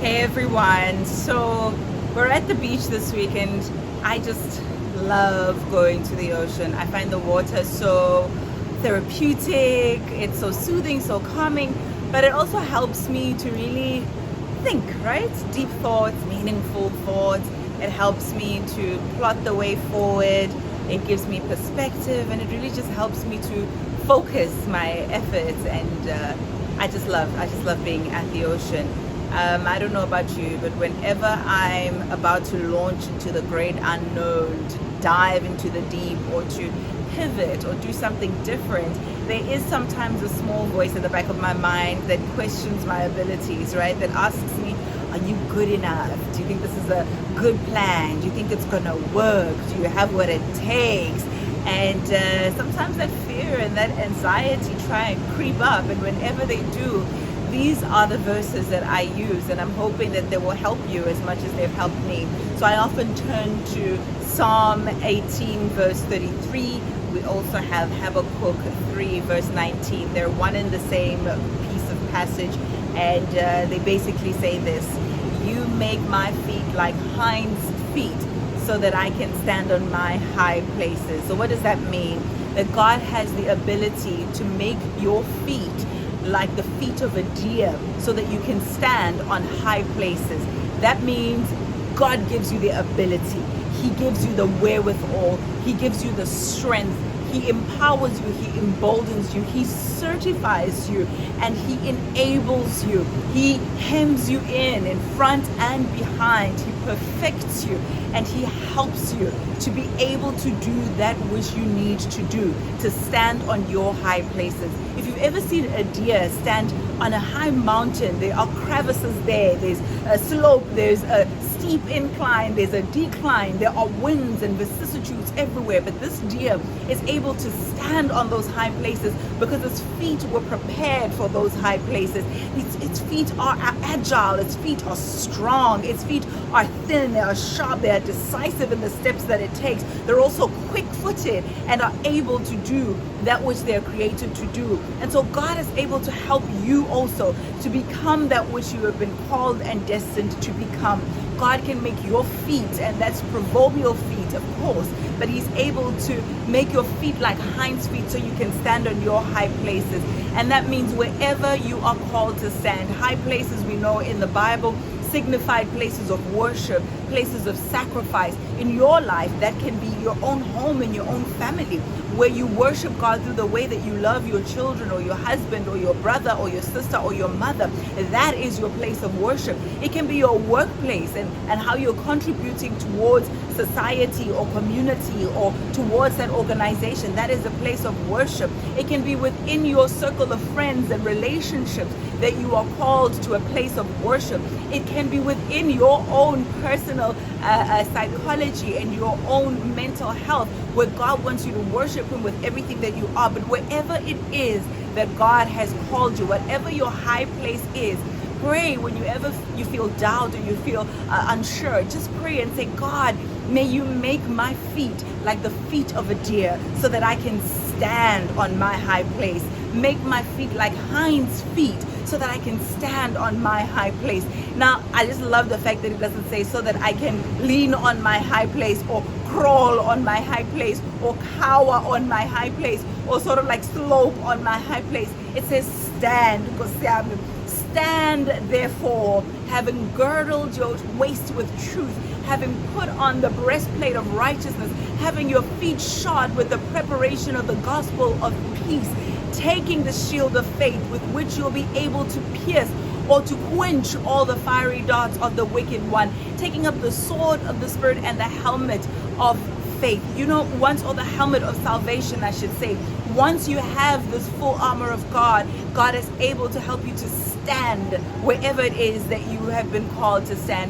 Hey everyone, so we're at the beach this weekend. I just love going to the ocean. I find the water so therapeutic, it's so soothing, so calming, but it also helps me to really think, right? Deep thoughts, meaningful thoughts. It helps me to plot the way forward. It gives me perspective and it really just helps me to focus my efforts and I just love being at the ocean. I don't know about you, but whenever I'm about to launch into the great unknown, to dive into the deep, or to pivot or do something different, there is sometimes a small voice at the back of my mind that questions my abilities, right? That asks me, are you good enough? Do you think this is a good plan? Do you think it's gonna work? Do you have what it takes? And sometimes that fear and that anxiety try and creep up, and whenever they do, these are the verses that I use, and I'm hoping that they will help you as much as they've helped me. So I often turn to Psalm 18 verse 33. We also have Habakkuk 3 verse 19. They're one and the same piece of passage, and they basically say this: you make my feet like hinds feet, so that I can stand on my high places. So what does that mean? That God has the ability to make your feet like the feet of a deer, so that you can stand on high places. That means God gives you the ability. He gives you the wherewithal. He gives you the strength. He empowers you. He emboldens you. He certifies you, and He enables you. He hems you in front and behind. He perfects you, and He helps you to be able to do that which you need to do, to stand on your high places. If you've ever seen a deer stand on a high mountain, there are crevices there, there's a slope, there's a steep incline, there's a decline, there are winds and vicissitudes everywhere, but this deer is able to stand on those high places because its feet were prepared for those high places. Its feet are agile, its feet are strong, its feet are thin, they are sharp, they are decisive in the steps that it takes. They're also quick-footed and are able to do that which they're created to do. And so God is able to help you also to become that which you have been called and destined to become. God can make your feet, and that's proverbial feet, of course, but He's able to make your feet like hinds feet so you can stand on your high places. And that means wherever you are called to stand. High places, we know in the Bible, signified places of worship, places of sacrifice. In your life, that can be your own home and your own family, where you worship God through the way that you love your children or your husband or your brother or your sister or your mother. That is your place of worship. It can be your workplace and how you're contributing towards society or community or towards that organization. That is a place of worship. It can be within your circle of friends and relationships that you are called to a place of worship. It can be within your own personal psychology and your own mental health, where God wants you to worship Him with everything that you are. But wherever it is that God has called you, whatever your high place is, pray whenever you feel doubt or you feel unsure. Just pray and say, God, may you make my feet like the feet of a deer, so that I can stand on my high place. Make my feet like hinds feet, so that I can stand on my high place. Now, I just love the fact that it doesn't say so that I can lean on my high place, or crawl on my high place, or cower on my high place, or sort of like slope on my high place. It says stand. Stand therefore, having girdled your waist with truth, having put on the breastplate of righteousness, having your feet shod with the preparation of the gospel of peace, taking the shield of faith with which you'll be able to pierce or to quench all the fiery darts of the wicked one, taking up the sword of the Spirit and the helmet of faith. You know, or the helmet of salvation, I should say. Once you have this full armor of God, God is able to help you to stand wherever it is that you have been called to stand.